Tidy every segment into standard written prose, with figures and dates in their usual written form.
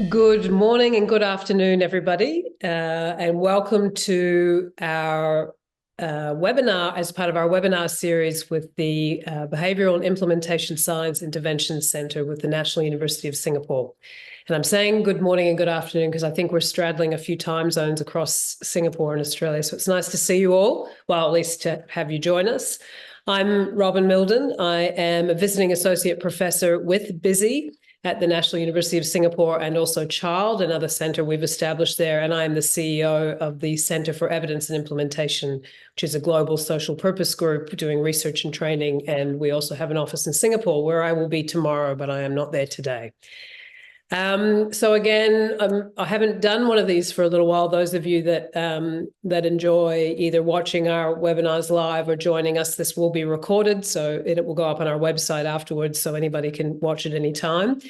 Good morning and good afternoon, everybody, and welcome to our webinar as part of our webinar series with the Behavioural and Implementation Science Intervention Centre with the National University of Singapore. And I'm saying good morning and good afternoon because I think we're straddling a few time zones across Singapore and Australia. So it's nice to see you all, well, at least to have you join us. I'm Robin Milden. I am a visiting associate professor with BISI at the National University of Singapore and also CHILD, another centre we've established there. And I am the CEO of the Centre for Evidence and Implementation, which is a global social purpose group doing research and training. And we also have an office in Singapore where I will be tomorrow, but I am not there today. So again, I haven't done one of these for a little while. Those of you that enjoy either watching our webinars live or joining us, this will be recorded, so it will go up on our website afterwards, so anybody can watch it anytime.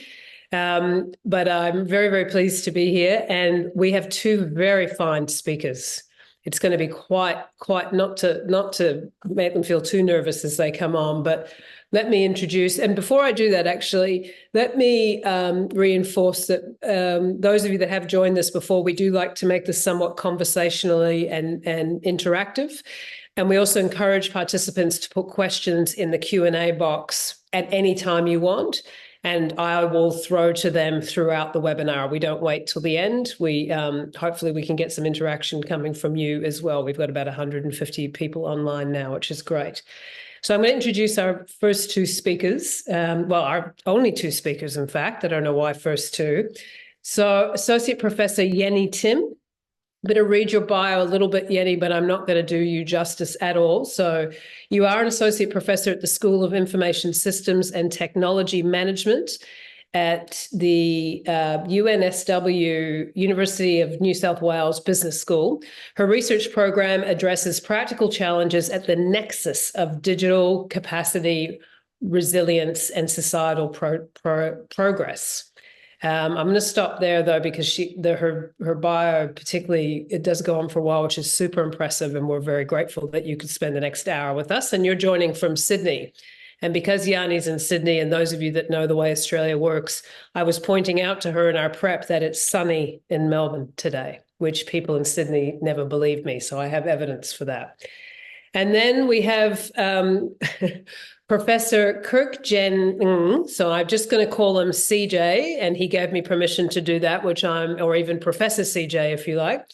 But I'm very, very pleased to be here, and we have two very fine speakers. It's going to be quite not to make them feel too nervous as they come on, but let me introduce, and before I do that, actually, let me reinforce that those of you that have joined this before, we do like to make this somewhat conversationally and interactive. And we also encourage participants to put questions in the Q&A box at any time you want, and I will throw to them throughout the webinar. We don't wait till the end. Hopefully we can get some interaction coming from you as well. We've got about 150 people online now, which is great. So I'm going to introduce our first two speakers, well, our only two speakers, in fact. I don't know why first two. So Associate Professor Yenni Tim. I'm going to read your bio a little bit, Yenni, but I'm not going to do you justice at all. So you are an Associate Professor at the School of Information Systems and Technology Management at the UNSW University of New South Wales Business School. Her research program addresses practical challenges at the nexus of digital capacity, resilience, and societal progress. I'm going to stop there, though, because her bio, particularly, it does go on for a while, which is super impressive, and we're very grateful that you could spend the next hour with us. And you're joining from Sydney. And because Yenni's in Sydney, and those of you that know the way Australia works, I was pointing out to her in our prep that it's sunny in Melbourne today, which people in Sydney never believed me. So I have evidence for that. And then we have Professor Chirk Jenn Ng. So I'm just going to call him CJ, and he gave me permission to do that, or even Professor CJ, if you like.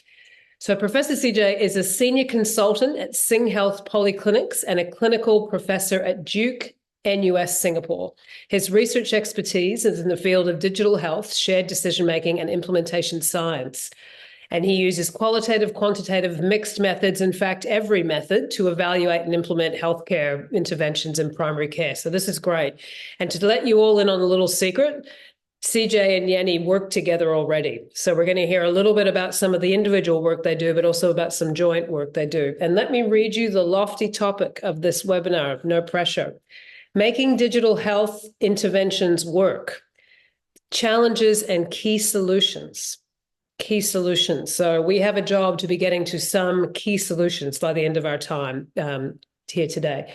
So Professor CJ is a senior consultant at Sing Health Polyclinics and a clinical professor at Duke-NUS Singapore. His research expertise is in the field of digital health, shared decision-making, and implementation science. And he uses qualitative, quantitative, mixed methods, in fact, every method, to evaluate and implement healthcare interventions in primary care. So this is great. And to let you all in on a little secret, CJ and Yenni work together already. So we're going to hear a little bit about some of the individual work they do, but also about some joint work they do. And let me read you the lofty topic of this webinar, no pressure. Making digital health interventions work. Challenges and key solutions. Key solutions. So we have a job to be getting to some key solutions by the end of our time here today.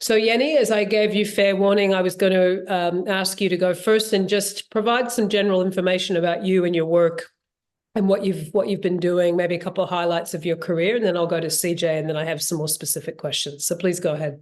So Yenni, as I gave you fair warning, I was going to ask you to go first and just provide some general information about you and your work and what you've been doing, maybe a couple of highlights of your career, and then I'll go to CJ, and then I have some more specific questions. So please go ahead.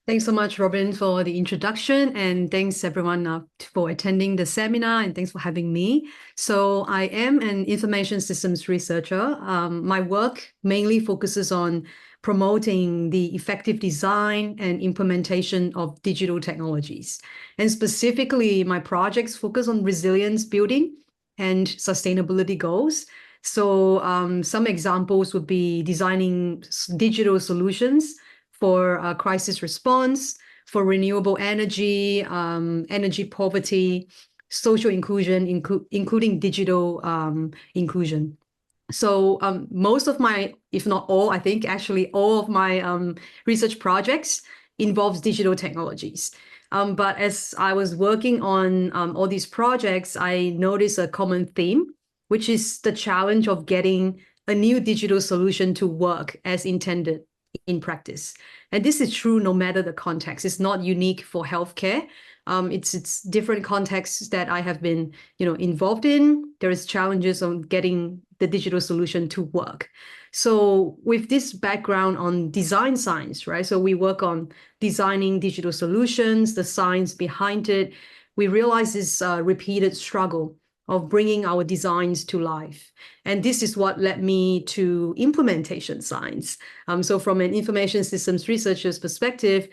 Thanks so much, Robin, for the introduction, and thanks everyone for attending the seminar, and thanks for having me. So I am an information systems researcher. My work mainly focuses on promoting the effective design and implementation of digital technologies. And specifically, my projects focus on resilience building and sustainability goals. So some examples would be designing digital solutions for crisis response, for renewable energy, energy poverty, social inclusion, including digital inclusion. So most of my, if not all, I think actually all of my research projects involves digital technologies. But as I was working on all these projects, I noticed a common theme, which is the challenge of getting a new digital solution to work as intended in practice. And this is true no matter the context. It's not unique for healthcare. It's different contexts that I have been, involved in. There is challenges on getting the digital solution to work. So with this background on design science, right? So we work on designing digital solutions, the science behind it. We realize this repeated struggle of bringing our designs to life. And this is what led me to implementation science. So from an information systems researcher's perspective,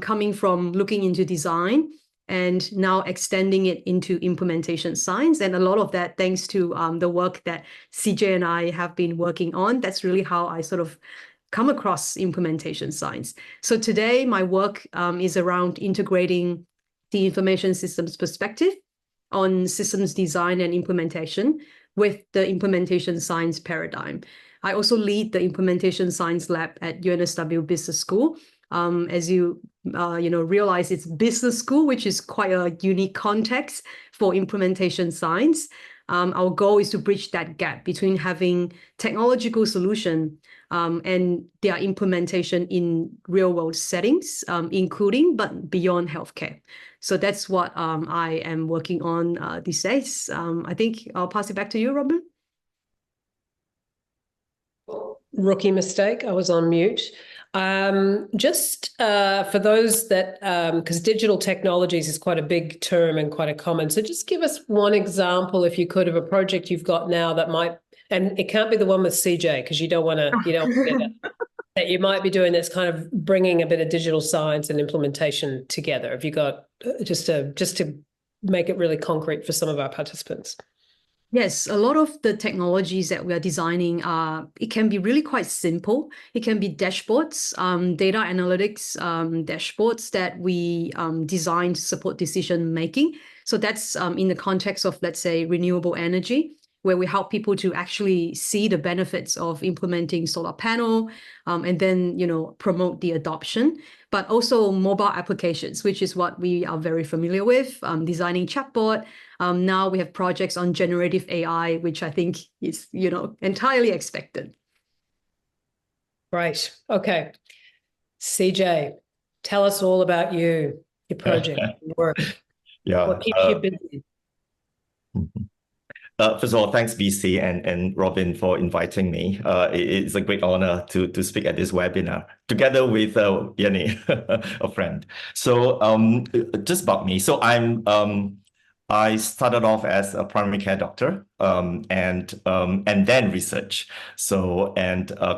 coming from looking into design and now extending it into implementation science. And a lot of that thanks to the work that CJ and I have been working on. That's really how I sort of come across implementation science. So today my work is around integrating the information systems perspective on systems design and implementation with the implementation science paradigm. I also lead the implementation science lab at UNSW Business School. As you realize, it's business school, which is quite a unique context for implementation science. Our goal is to bridge that gap between having technological solution and their implementation in real world settings, including but beyond healthcare. So that's what I am working on these days. I think I'll pass it back to you, Robin. Rookie mistake, I was on mute. Just for those that, because digital technologies is quite a big term and quite a common, so just give us one example, if you could, of a project you've got now that might, and it can't be the one with CJ because you don't want to get it, that you might be doing that's kind of bringing a bit of digital science and implementation together. Have you got just to make it really concrete for some of our participants? Yes, a lot of the technologies that we are designing it can be really quite simple. It can be dashboards, data analytics dashboards that we design to support decision making. So that's in the context of, let's say, renewable energy, where we help people to actually see the benefits of implementing solar panel and then, promote the adoption. But also mobile applications, which is what we are very familiar with, designing chatbot. Now we have projects on generative AI, which I think is, entirely expected. Right. Okay. CJ, tell us all about your project, your work. Yeah. What keeps you busy? First of all, thanks, BC and Robin, for inviting me. It's a great honor to speak at this webinar together with Yenni, a friend. So just about me. So I started off as a primary care doctor and then research. So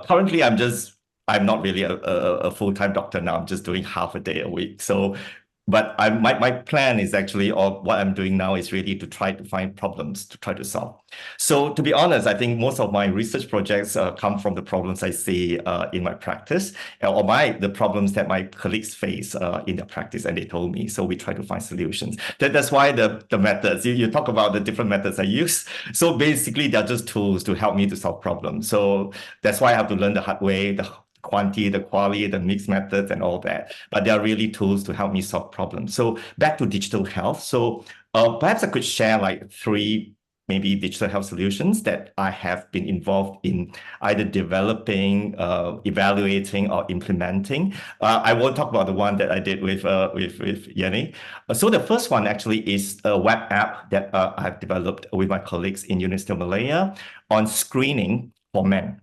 currently I'm not really a full-time doctor now. I'm just doing half a day a week. So. But my plan is actually, or what I'm doing now is really to try to find problems to try to solve. So to be honest, I think most of my research projects come from the problems I see in my practice, or the problems that my colleagues face in their practice, and they told me. So we try to find solutions. That's why the methods, you talk about the different methods I use. So basically, they're just tools to help me to solve problems. So that's why I have to learn the hard way, the quantity, the quality, the mixed methods, and all that. But they are really tools to help me solve problems. So back to digital health. So perhaps I could share like 3 maybe digital health solutions that I have been involved in either developing, evaluating, or implementing. I won't talk about the one that I did with Yenni. So the first one actually is a web app that I've developed with my colleagues in University of Malaya on screening for men.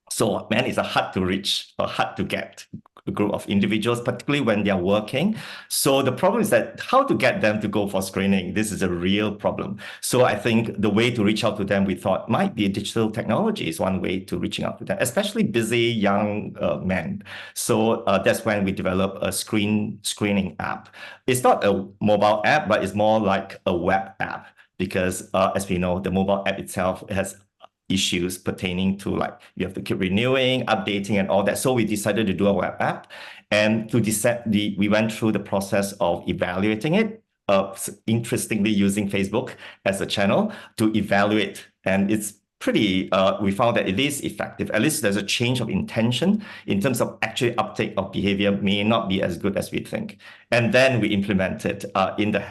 So men is a hard to reach or hard to get group of individuals, particularly when they're working. So the problem is that how to get them to go for screening. This is a real problem. So I think the way to reach out to them, we thought might be digital technology is one way to reaching out to them, especially busy young men. So that's when we developed a screening app. It's not a mobile app, but it's more like a web app because as we know, the mobile app itself has issues pertaining to like you have to keep renewing, updating, and all that. So we decided to do a web app, and to decide we went through the process of evaluating it. Interestingly, using Facebook as a channel to evaluate, and it's pretty. We found that it is effective. At least there's a change of intention in terms of actually uptake of behavior may not be as good as we think, and then we implement it in the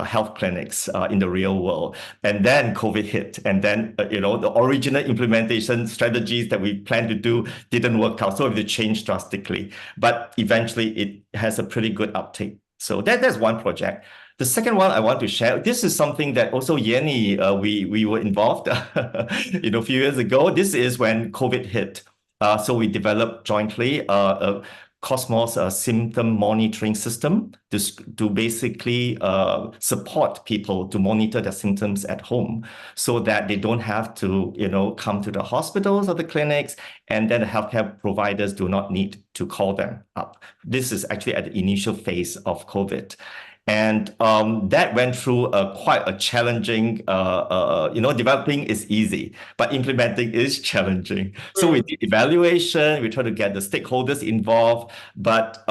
health clinics in the real world. And then COVID hit. And then, the original implementation strategies that we planned to do didn't work out. So it changed drastically. But eventually, it has a pretty good uptake. So that's one project. The second one I want to share, this is something that also Yenni, we were involved a few years ago. This is when COVID hit. So we developed jointly Cosmos symptom monitoring system to basically support people to monitor their symptoms at home so that they don't have to, come to the hospitals or the clinics, and then the healthcare providers do not need to call them up. This is actually at the initial phase of COVID. And that went through quite a challenging, developing is easy, but implementing is challenging. So we did evaluation, we tried to get the stakeholders involved, but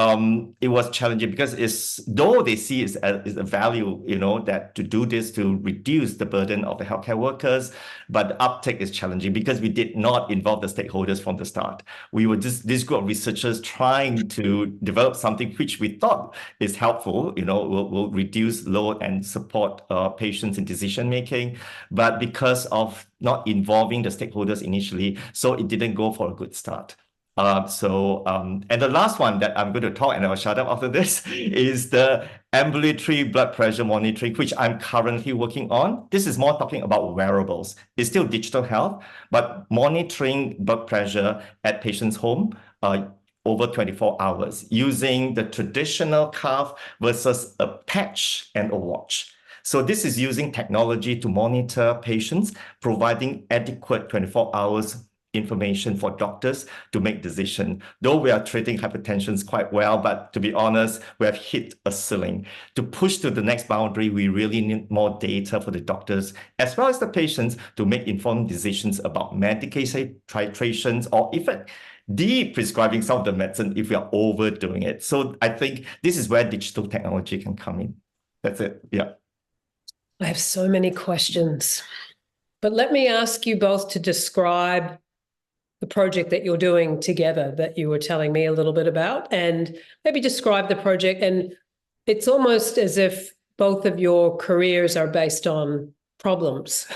it was challenging because though they see it's a value, that to do this to reduce the burden of the healthcare workers, but the uptake is challenging because we did not involve the stakeholders from the start. We were just this group of researchers trying to develop something which we thought is helpful, will reduce load and support patients in decision making, but because of not involving the stakeholders initially, so it didn't go for a good start. And the last one that I'm going to talk, and I'll shut up after this, is the ambulatory blood pressure monitoring, which I'm currently working on. This is more talking about wearables. It's still digital health, but monitoring blood pressure at patients' home over 24 hours using the traditional cuff versus a patch and a watch. So this is using technology to monitor patients, providing adequate 24 hours information for doctors to make decisions. Though we are treating hypertension quite well, but to be honest, we have hit a ceiling. To push to the next boundary, we really need more data for the doctors, as well as the patients, to make informed decisions about medication titrations or even de-prescribing some of the medicine if we are overdoing it. So I think this is where digital technology can come in. That's it. Yeah. I have so many questions, but let me ask you both to describe the project that you're doing together that you were telling me a little bit about, and maybe describe the project. And it's almost as if both of your careers are based on problems,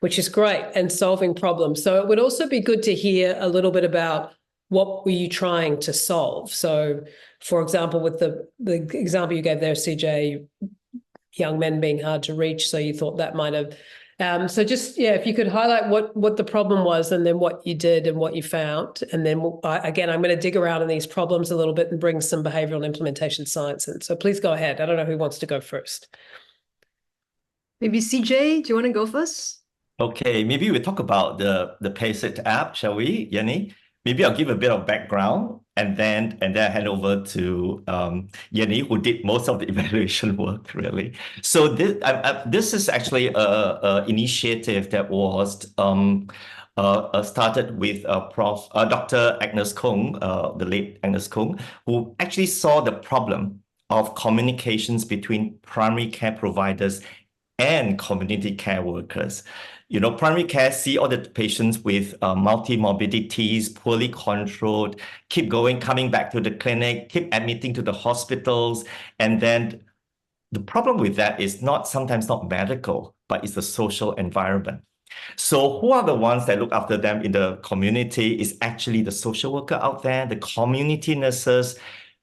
which is great, and solving problems. So it would also be good to hear a little bit about what were you trying to solve. So, for example, with the example you gave there, CJ, young men being hard to reach, so you thought that might have. So just, if you could highlight what the problem was and then what you did and what you found. And then, again, I'm going to dig around in these problems a little bit and bring some behavioural and implementation science in. So please go ahead. I don't know who wants to go first. Maybe CJ, do you want to go first? Okay, maybe we talk about the PaySit app, shall we, Yenni? Maybe I'll give a bit of background and then hand over to Yenni, who did most of the evaluation work, really. So this is actually an initiative that was started with Dr. Agnes Kung, the late Agnes Kung, who actually saw the problem of communications between primary care providers and community care workers. Primary care see all the patients with multi-morbidities, poorly controlled, keep coming back to the clinic, keep admitting to the hospitals. And then the problem with that is sometimes not medical, but it's the social environment. So who are the ones that look after them in the community is actually the social worker out there, the community nurses,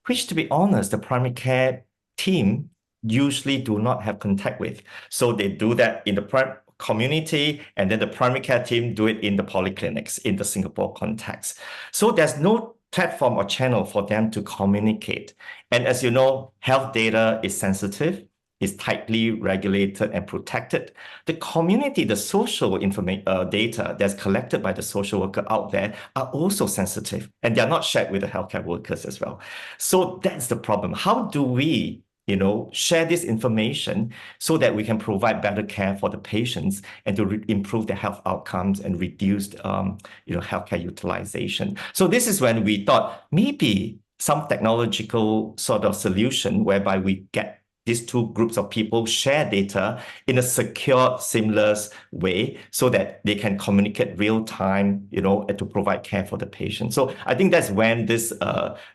which, to be honest, the primary care team usually do not have contact with. So they do that in the community, and then the primary care team do it in the polyclinics in the Singapore context. So there's no platform or channel for them to communicate. And as you know, health data is sensitive, is tightly regulated and protected. The community, the social data that's collected by the social worker out there are also sensitive, and they are not shared with the healthcare workers as well. So that's the problem. How do we share this information so that we can provide better care for the patients and to improve their health outcomes and reduce, healthcare utilization? So this is when we thought maybe some technological sort of solution whereby we get these two groups of people share data in a secure, seamless way so that they can communicate real time, and to provide care for the patient. So I think that's when this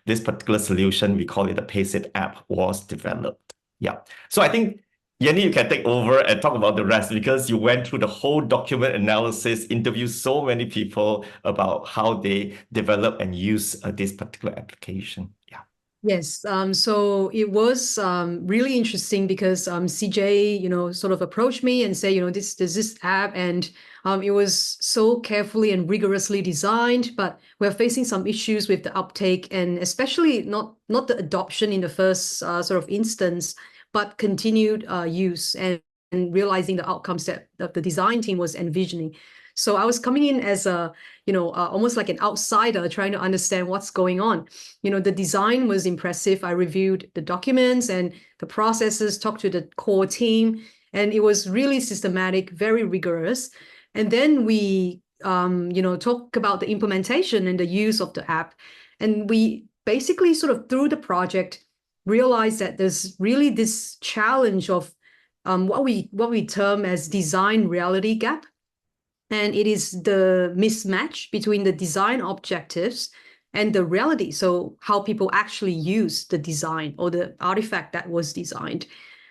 particular solution, we call it the PaySit app, was developed. Yeah. So I think, Yenni, you can take over and talk about the rest, because you went through the whole document analysis, interviewed so many people about how they develop and use this particular application. Yeah. Yes, so it was really interesting because CJ, sort of approached me and said, there's this app, and it was so carefully and rigorously designed, but we're facing some issues with the uptake, and especially not the adoption in the first sort of instance, but continued use and realizing the outcomes that the design team was envisioning. So I was coming in as almost like an outsider trying to understand what's going on. The design was impressive. I reviewed the documents and the processes, talked to the core team, and it was really systematic, very rigorous. And then we, talk about the implementation and the use of the app. And we basically sort of through the project realized that there's really this challenge of what we term as design reality gap. And it is the mismatch between the design objectives and the reality. So how people actually use the design or the artifact that was designed.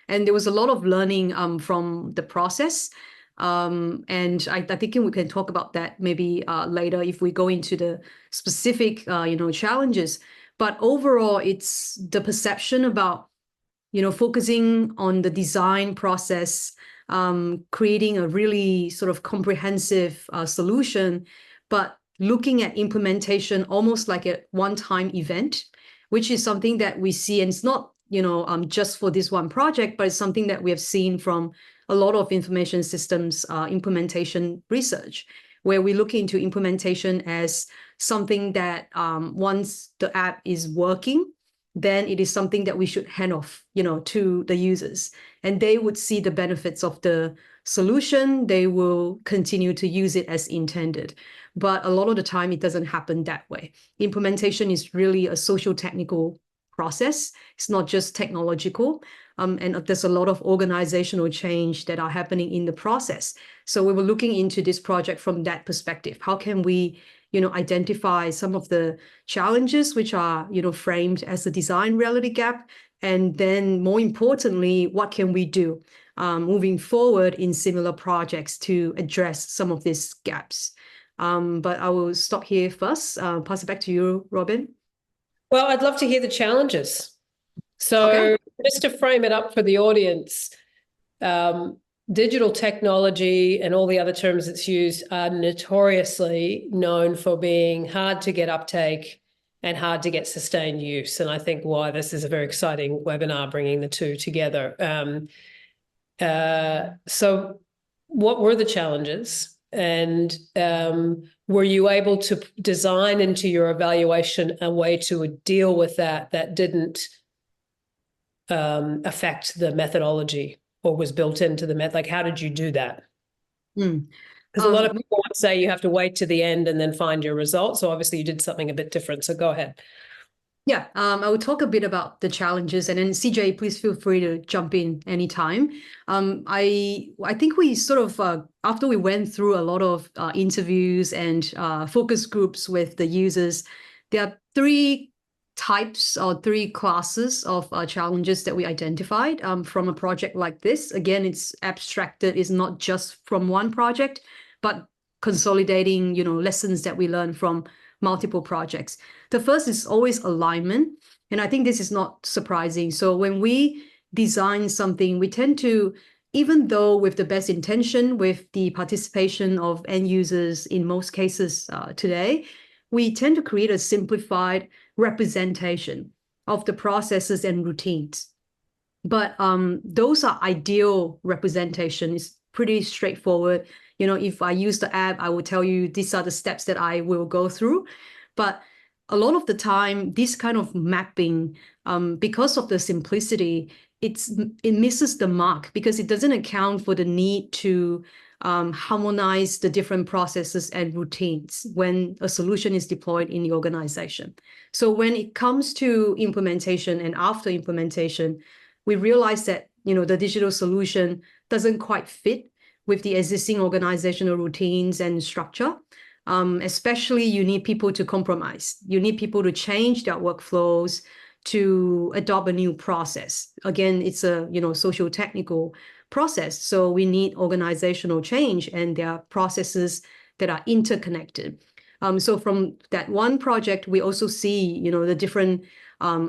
And there was a lot of learning from the process. And I think we can talk about that maybe later if we go into the specific, challenges. But overall, it's the perception about, focusing on the design process, creating a really sort of comprehensive solution, but looking at implementation almost like a one-time event, which is something that we see, and it's not, just for this one project, but it's something that we have seen from a lot of information systems implementation research, where we look into implementation as something that once the app is working, then it is something that we should hand off, to the users, and they would see the benefits of the solution. They will continue to use it as intended. But a lot of the time, it doesn't happen that way. Implementation is really a social technical process. It's not just technological. And there's a lot of organizational change that are happening in the process. So we were looking into this project from that perspective. How can we identify some of the challenges which are, framed as the design reality gap? And then more importantly, what can we do moving forward in similar projects to address some of these gaps? But I will stop here first. Pass it back to you, Robin. Well, I'd love to hear the challenges. So Okay. just to frame it up for the audience, digital technology and all the other terms it's used are notoriously known for being hard to get uptake and hard to get sustained use. And I think why this is a very exciting webinar, bringing the two together. So what were the challenges? And were you able to design into your evaluation a way to deal with that didn't affect the methodology or was built into the method? Like, how did you do that? Because a lot of people would say you have to wait to the end and then find your results. So obviously you did something a bit different. So go ahead. Yeah, I will talk a bit about the challenges, and then CJ, please feel free to jump in anytime. I think we sort of, after we went through a lot of interviews and focus groups with the users, there are three types or three classes of challenges that we identified from a project like this. Again, it's abstracted, it's not just from one project, but consolidating, lessons that we learn from multiple projects. The first is always alignment. And I think this is not surprising. So when we design something, we tend to, even though with the best intention, with the participation of end users in most cases today, we tend to create a simplified representation of the processes and routines. But those are ideal representation. It's pretty straightforward. You know, if I use the app, I will tell you these are the steps that I will go through. But a lot of the time, this kind of mapping, because of the simplicity, it misses the mark because it doesn't account for the need to harmonize the different processes and routines when a solution is deployed in the organization. So when it comes to implementation and after implementation, we realize that, you know, the digital solution doesn't quite fit with the existing organizational routines and structure. Especially you need people to compromise. You need people to change their workflows, to adopt a new process. Again, it's a, you know, social technical process. So we need organizational change, and there are processes that are interconnected. So from that one project, we also see, you know, the different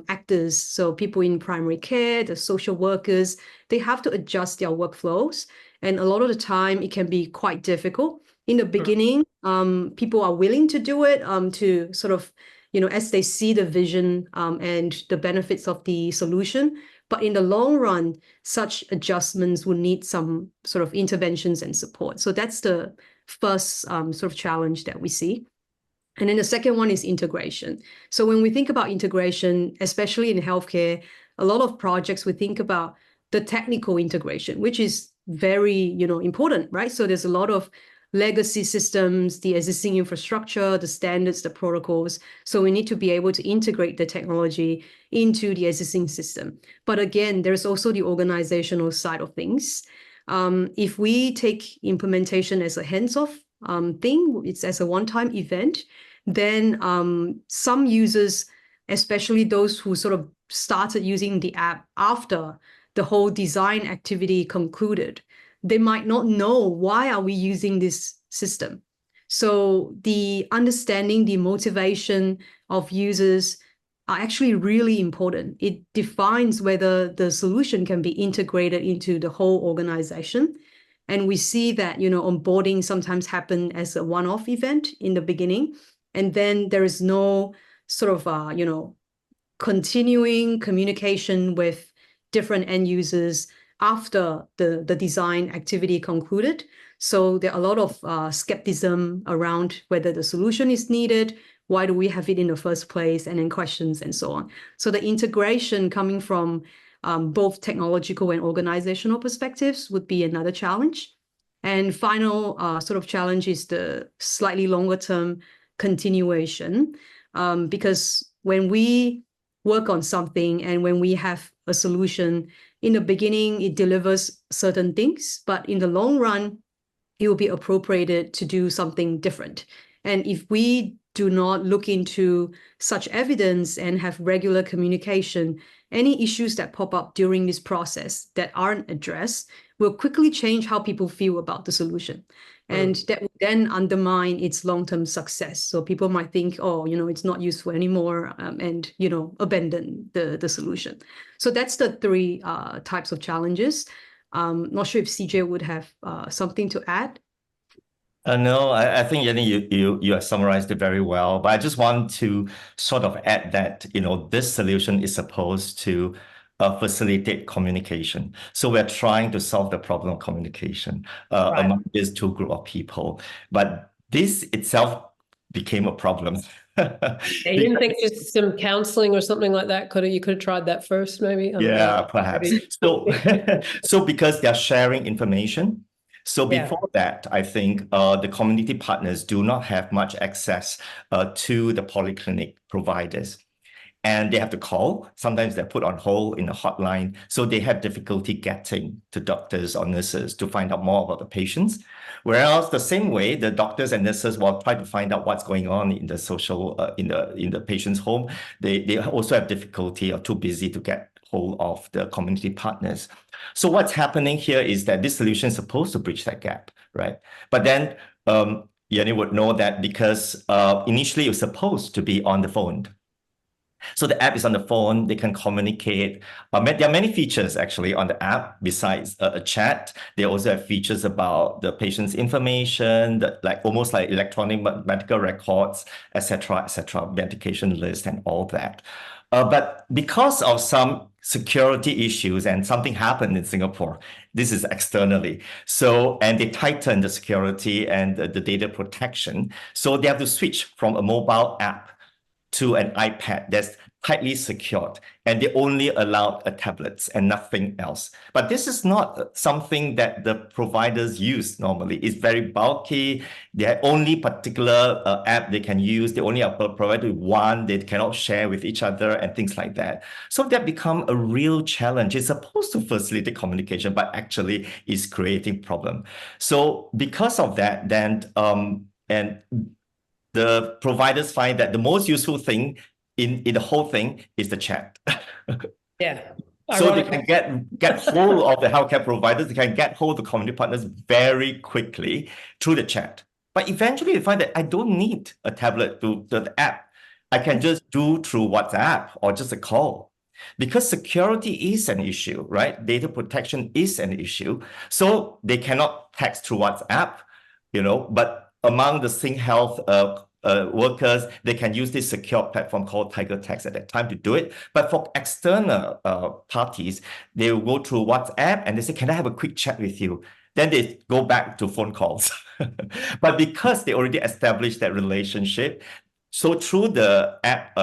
actors. So people in primary care, the social workers, they have to adjust their workflows. And a lot of the time it can be quite difficult. In the beginning, people are willing to do it to sort of, you know, as they see the vision and the benefits of the solution. But in the long run, such adjustments will need some sort of interventions and support. So that's the first sort of challenge that we see. And then the second one is integration. So when we think about integration, especially in healthcare, a lot of projects, we think about the technical integration, which is very, you know, important, right? So there's a lot of legacy systems, the existing infrastructure, the standards, the protocols. So we need to be able to integrate the technology into the existing system. But again, there's also the organizational side of things. If we take implementation as a hands-off thing, it's as a one-time event, then some users, especially those who sort of started using the app after the whole design activity concluded, they might not know why are we using this system. So the understanding, the motivation of users are actually really important. It defines whether the solution can be integrated into the whole organization. And we see that, you know, onboarding sometimes happen as a one-off event in the beginning. And then there is no sort of, you know, continuing communication with different end users after the design activity concluded. So there are a lot of skepticism around whether the solution is needed, why do we have it in the first place, and then questions and so on. So the integration coming from both technological and organizational perspectives would be another challenge. And final sort of challenge is the slightly longer term continuation, because when we work on something and when we have a solution, in the beginning, it delivers certain things, but in the long run, it will be appropriated to do something different. And if we do not look into such evidence and have regular communication, any issues that pop up during this process that aren't addressed will quickly change how people feel about the solution. And that would then undermine its long-term success. So people might think, oh, you know, it's not useful anymore, and, you know, abandon the solution. So that's the three types of challenges. Not sure if CJ would have something to add. No, I think, Yenni, you have summarized it very well. But I just want to sort of add that, you know, this solution is supposed to facilitate communication. So we're trying to solve the problem of communication among these two group of people. But this itself became a problem. You didn't think just some counseling or something like that? You could have tried that first, maybe? Yeah, perhaps. So because they're sharing information. So before that, I think the community partners do not have much access to the polyclinic providers. And they have to call. Sometimes they're put on hold in a hotline. So they have difficulty getting to doctors or nurses to find out more about the patients. Whereas the same way, the doctors and nurses will try to find out what's going on in the social, in the patient's home. They also have difficulty or too busy to get hold of the community partners. So what's happening here is that this solution is supposed to bridge that gap, right? But then Yenni would know that because initially it was supposed to be on the phone. So the app is on the phone, they can communicate. There are many features actually on the app besides a chat. They also have features about the patient's information, almost like electronic medical records, etc., medication list and all that. But because of some security issues and something happened in Singapore, this is externally. And they tighten the security and the data protection. So they have to switch from a mobile app to an iPad that's tightly secured, and they only allow tablets and nothing else. But this is not something that the providers use normally. It's very bulky. They have only particular app they can use. They only are provided with one. They cannot share with each other and things like that. So that become a real challenge. It's supposed to facilitate communication, but actually is creating problem. So because of that, then and the providers find that the most useful thing in the whole thing is the chat. Yeah. So they can get hold of the healthcare providers, they can get hold of the community partners very quickly through the chat. But eventually they find that I don't need a tablet to the app. I can just do through WhatsApp or just a call. Because security is an issue, right? Data protection is an issue. So they cannot text through WhatsApp, but among the Sing Health workers, they can use this secure platform called Tiger Text at that time to do it. But for external parties, they will go through WhatsApp and they say, can I have a quick chat with you? Then they go back to phone calls. But because they already established that relationship, so through the app,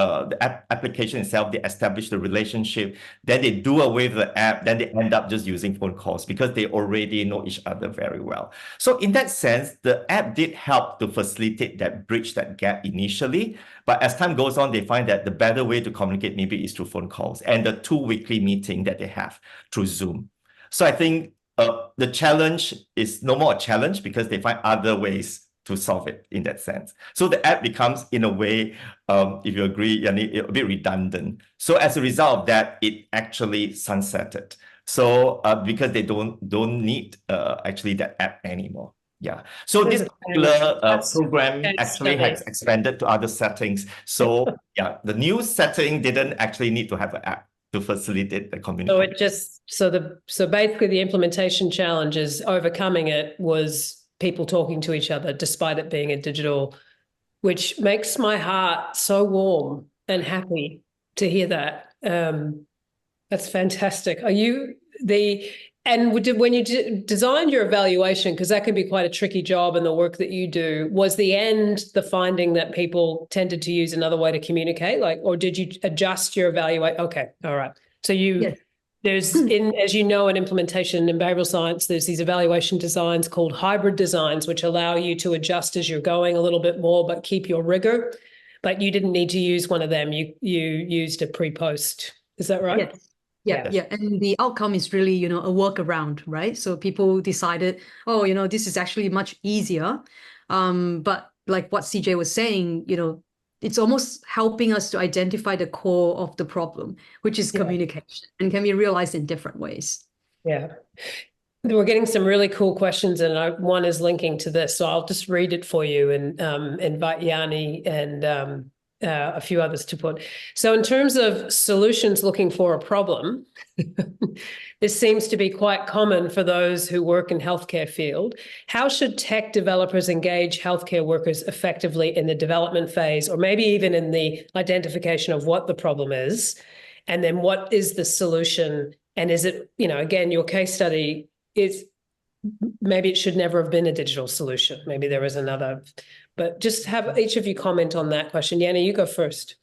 application itself, they establish the relationship, then they do away with the app, then they end up just using phone calls because they already know each other very well. So in that sense, the app did help to facilitate that bridge, that gap initially. But as time goes on, they find that the better way to communicate maybe is through phone calls and the 2 weekly meeting that they have through Zoom. So I think the challenge is no more a challenge because they find other ways to solve it in that sense. So the app becomes, in a way, if you agree, Yenni, a bit redundant. So as a result of that, it actually sunsetted. So because they don't need actually that app anymore. Yeah. So this particular program actually has expanded to other settings. So yeah, the new setting didn't actually need to have an app to facilitate the communication. So basically the implementation challenges, overcoming it was people talking to each other despite it being a digital, which makes my heart so warm and happy to hear that. That's fantastic. When you designed your evaluation, because that can be quite a tricky job in the work that you do, was the finding that people tended to use another way to communicate, or did you adjust your evaluation? Okay, all right. So Yes. There's, as you know, in implementation in behavioral science, there's these evaluation designs called hybrid designs, which allow you to adjust as you're going a little bit more, but keep your rigor. But you didn't need to use one of them. You used a pre-post. Is that right? Yes. Yeah. And the outcome is really, a workaround, right? So people decided, this is actually much easier. But like what CJ was saying, it's almost helping us to identify the core of the problem, which is communication, and can be realized in different ways. Yeah. We're getting some really cool questions, and one is linking to this. So I'll just read it for you and invite Yenni and a few others to put. So in terms of solutions looking for a problem, this seems to be quite common for those who work in healthcare field. How should tech developers engage healthcare workers effectively in the development phase, or maybe even in the identification of what the problem is? And then what is the solution? And is it, again, your case study is maybe it should never have been a digital solution. Maybe there is another, but just have each of you comment on that question. Yenni, you go first.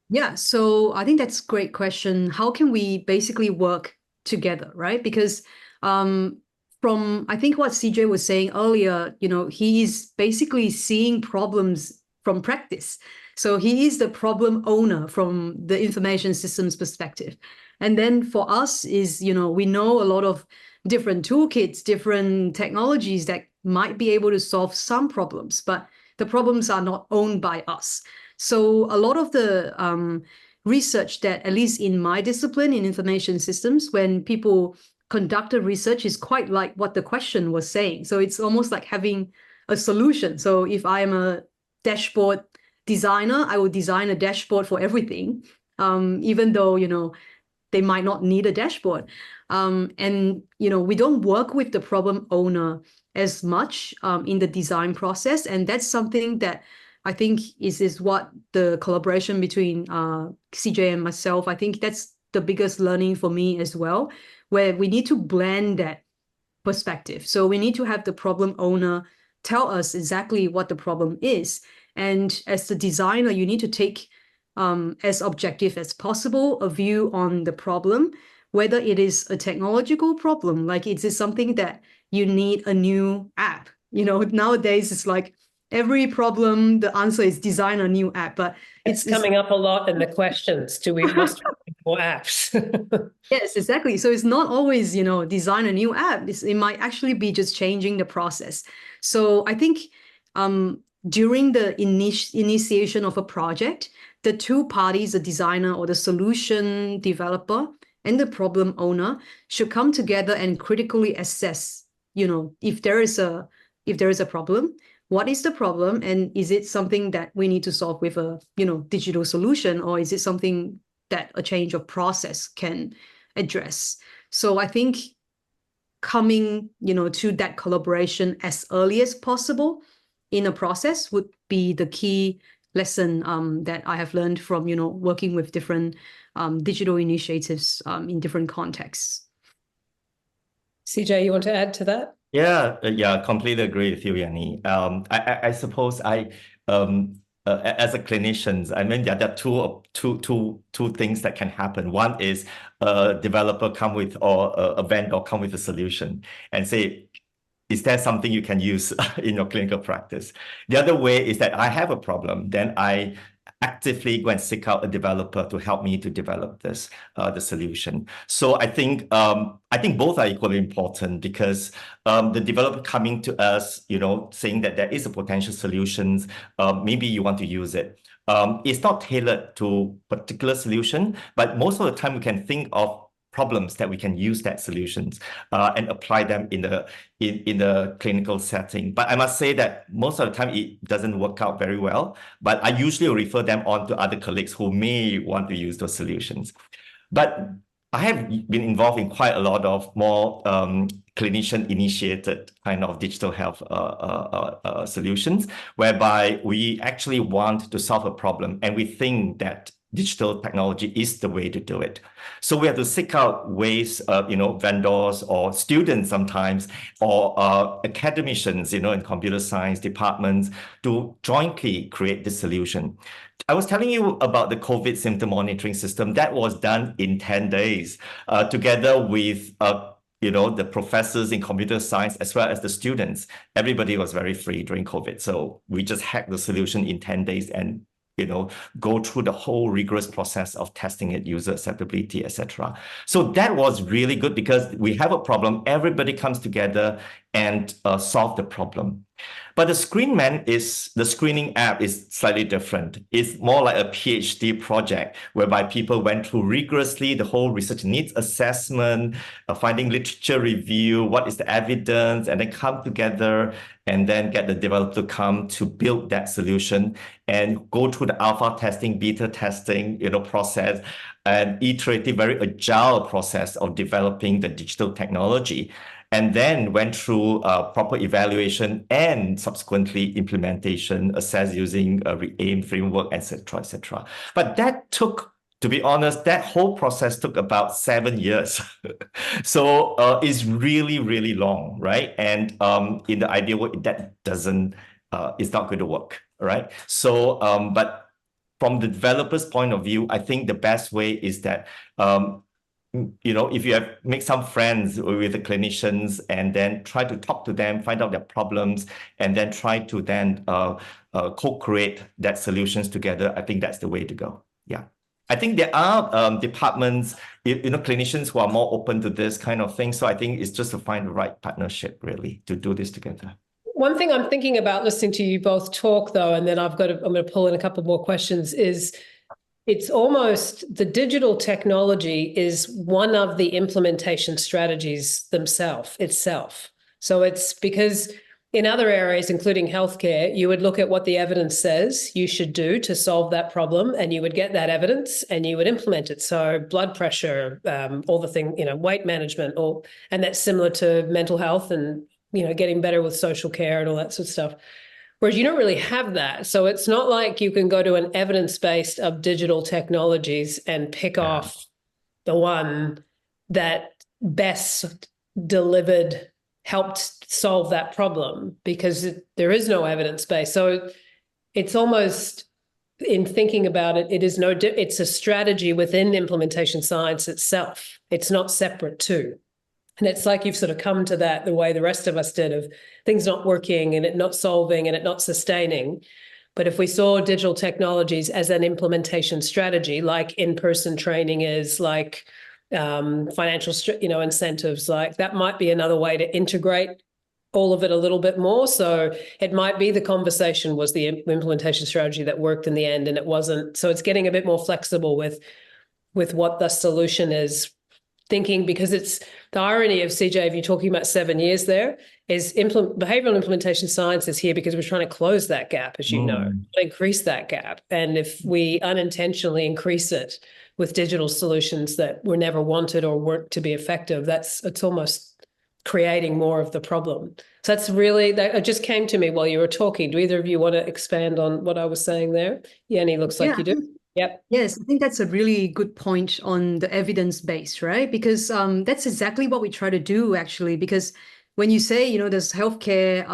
Yeah, so I think that's a great question. How can we basically work together, right? Because from I think what CJ was saying earlier, he is basically seeing problems from practice. So he is the problem owner from the information systems perspective. And then for us is, we know a lot of different toolkits, different technologies that might be able to solve some problems, but the problems are not owned by us. So a lot of the research that, at least in my discipline in information systems, when people conduct a research, is quite like what the question was saying. So it's almost like having a solution. So if I am a dashboard designer, I will design a dashboard for everything, even though, you know, they might not need a dashboard. And, you know, we don't work with the problem owner as much in the design process. And that's something that I think is what the collaboration between CJ and myself, I think that's the biggest learning for me as well, where we need to blend that perspective. So we need to have the problem owner tell us exactly what the problem is. And as the designer, you need to take as objective as possible a view on the problem, whether it is a technological problem, like is it something that you need a new app? You know, nowadays it's like every problem, the answer is design a new app, but it's coming up a lot in the questions. Must we make more apps? Yes, exactly. So it's not always, you know, design a new app. It might actually be just changing the process. So I think during the initiation of a project, the two parties, the designer or the solution developer and the problem owner, should come together and critically assess, you know, if there is a problem, what is the problem, and is it something that we need to solve with a, you know, digital solution, or is it something that a change of process can address? So I think coming, you know, to that collaboration as early as possible in a process would be the key lesson that I have learned from, you know, working with different digital initiatives in different contexts. CJ, you want to add to that? Yeah, completely agree with you, Yenni. I suppose as a clinician, I mean, there are two things that can happen. One is a developer come with, or a vendor come with a solution and say, is there something you can use in your clinical practice? The other way is that I have a problem, then I actively go and seek out a developer to help me to develop this, the solution. So I think both are equally important, because the developer coming to us, you know, saying that there is a potential solutions, maybe you want to use it. It's not tailored to particular solution, but most of the time we can think of problems that we can use that solutions and apply them in the clinical setting. But I must say that most of the time it doesn't work out very well. But I usually refer them on to other colleagues who may want to use those solutions. But I have been involved in quite a lot of more clinician-initiated kind of digital health solutions, whereby we actually want to solve a problem and we think that digital technology is the way to do it. So we have to seek out ways, you know, vendors or students sometimes, or academicians, you know, in computer science departments, to jointly create this solution. I was telling you about the COVID symptom monitoring system that was done in 10 days, together with you know, the professors in computer science as well as the students. Everybody was very free during COVID, so we just hacked the solution in 10 days and, you know, go through the whole rigorous process of testing it, user acceptability, etc. So that was really good, because we have a problem, everybody comes together and solve the problem. But the the screening app is slightly different. It's more like a PhD project, whereby people went through rigorously the whole research needs assessment, finding literature review, what is the evidence, and then come together and then get the developer to come to build that solution and go through the alpha testing, beta testing, you know, process, and iterative, very agile process of developing the digital technology. And then went through proper evaluation and subsequently implementation, assess using a AIM framework, etc., etc. But that took, to be honest, that whole process took about 7 years. So it's really, really long, right? And in the ideal world, that doesn't, it's not going to work, right? So, but from the developer's point of view, I think the best way is that you know, if you make some friends with the clinicians and then try to talk to them, find out their problems, and then try to then co-create that solutions together, I think that's the way to go. Yeah. I think there are departments, you know, clinicians who are more open to this kind of thing. So I think it's just to find the right partnership, really, to do this together. One thing I'm thinking about listening to you both talk, though, and then I'm going to pull in a couple more questions, is it's almost the digital technology is one of the implementation strategies itself. So it's because in other areas, including healthcare, you would look at what the evidence says you should do to solve that problem, and you would get that evidence and you would implement it. So blood pressure, all the thing, weight management, and that's similar to mental health and, getting better with social care and all that sort of stuff. Whereas you don't really have that. So it's not like you can go to an evidence-based of digital technologies and pick off the one that best delivered, helped solve that problem, because there is no evidence base. So it's almost, in thinking about it, it's a strategy within implementation science itself. It's not separate too. And it's like you've sort of come to that the way the rest of us did, of things not working and it not solving and it not sustaining. But if we saw digital technologies as an implementation strategy, like in-person training is, like financial, incentives, like that might be another way to integrate all of it a little bit more. So it might be the conversation was the implementation strategy that worked in the end, and it wasn't. So it's getting a bit more flexible with what the solution is, thinking, because it's the irony of, CJ, if you're talking about 7 years there, is behavioral and implementation science is here because we're trying to close that gap, as you know, increase that gap. And if we unintentionally increase it with digital solutions that were never wanted or weren't to be effective, it's almost creating more of the problem. So that's really, that it just came to me while you were talking. Do either of you want to expand on what I was saying there? Yenni, looks like you do. Yep. Yes, I think that's a really good point on the evidence base, right? Because that's exactly what we try to do, actually, because when you say, there's healthcare,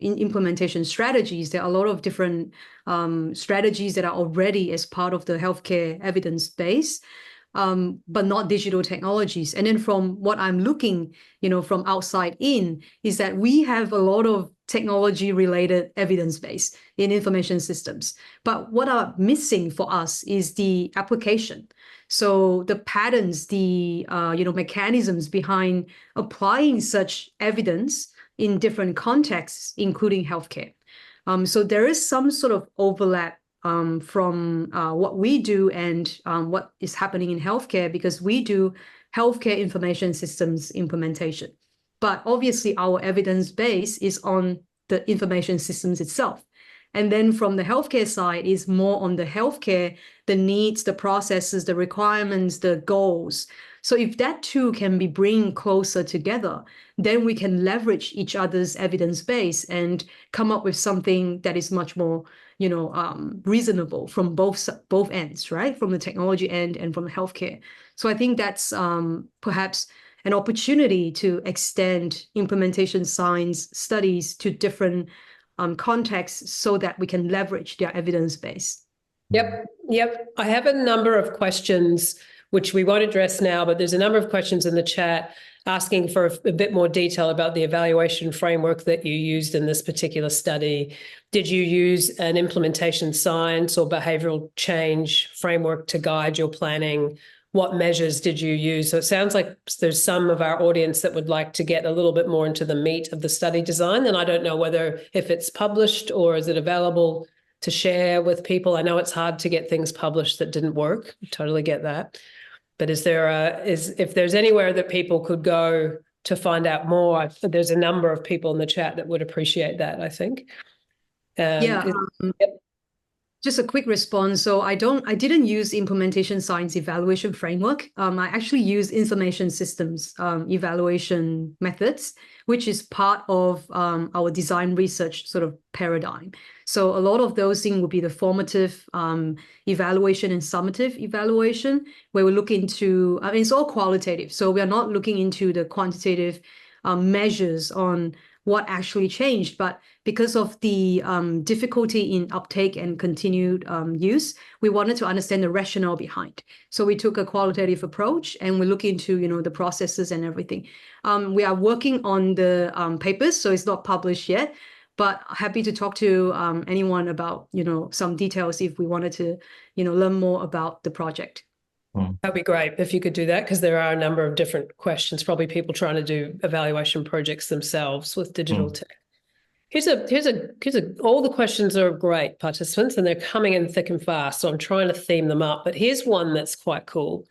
in implementation strategies, there are a lot of different strategies that are already as part of the healthcare evidence base, but not digital technologies. And then from what I'm looking, from outside in, is that we have a lot of technology-related evidence base in information systems. But what are missing for us is the application. So the patterns, the mechanisms behind applying such evidence in different contexts, including healthcare. So there is some sort of overlap from what we do and what is happening in healthcare, because we do healthcare information systems implementation. But obviously our evidence base is on the information systems itself. And then from the healthcare side is more on the healthcare, the needs, the processes, the requirements, the goals. So if that two can be bring closer together, then we can leverage each other's evidence base and come up with something that is much more, reasonable from both ends, right? From the technology end and from the healthcare. So I think that's perhaps an opportunity to extend implementation science studies to different contexts so that we can leverage their evidence base. Yep. I have a number of questions, which we won't address now, but there's a number of questions in the chat asking for a bit more detail about the evaluation framework that you used in this particular study. Did you use an implementation science or behavioral change framework to guide your planning? What measures did you use? So it sounds like there's some of our audience that would like to get a little bit more into the meat of the study design. And I don't know if it's published or is it available to share with people. I know it's hard to get things published that didn't work. I totally get that. But if there's anywhere that people could go to find out more, there's a number of people in the chat that would appreciate that, I think. Yep. Just a quick response. So I didn't use implementation science evaluation framework. I actually use information systems evaluation methods, which is part of our design research sort of paradigm. So a lot of those things would be the formative evaluation and summative evaluation, where we look into, it's all qualitative. So we are not looking into the quantitative measures on what actually changed, but because of the difficulty in uptake and continued use, we wanted to understand the rationale behind. So we took a qualitative approach and we look into, the processes and everything. We are working on the papers, so it's not published yet, but happy to talk to anyone about, some details if we wanted to, learn more about the project. That'd be great if you could do that, because there are a number of different questions, probably people trying to do evaluation projects themselves with digital tech. All the questions are great, participants, and they're coming in thick and fast. So I'm trying to theme them up. But here's one that's quite cool.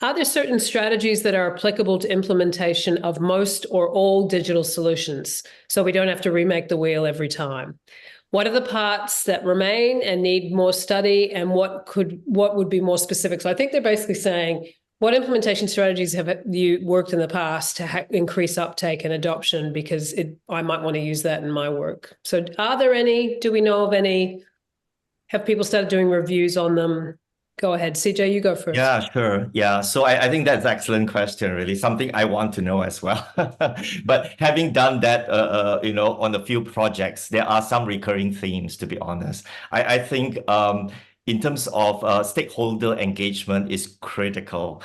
Are there certain strategies that are applicable to implementation of most or all digital solutions, so we don't have to remake the wheel every time? What are the parts that remain and need more study, and what would be more specific? So I think they're basically saying, what implementation strategies have you worked in the past to increase uptake and adoption? Because I might want to use that in my work. So are there any? Do we know of any? Have people started doing reviews on them? Go ahead, CJ, you go first. Yeah, sure. Yeah. So I think that's an excellent question, really, something I want to know as well. But having done that, on a few projects, there are some recurring themes, to be honest. I think in terms of stakeholder engagement is critical,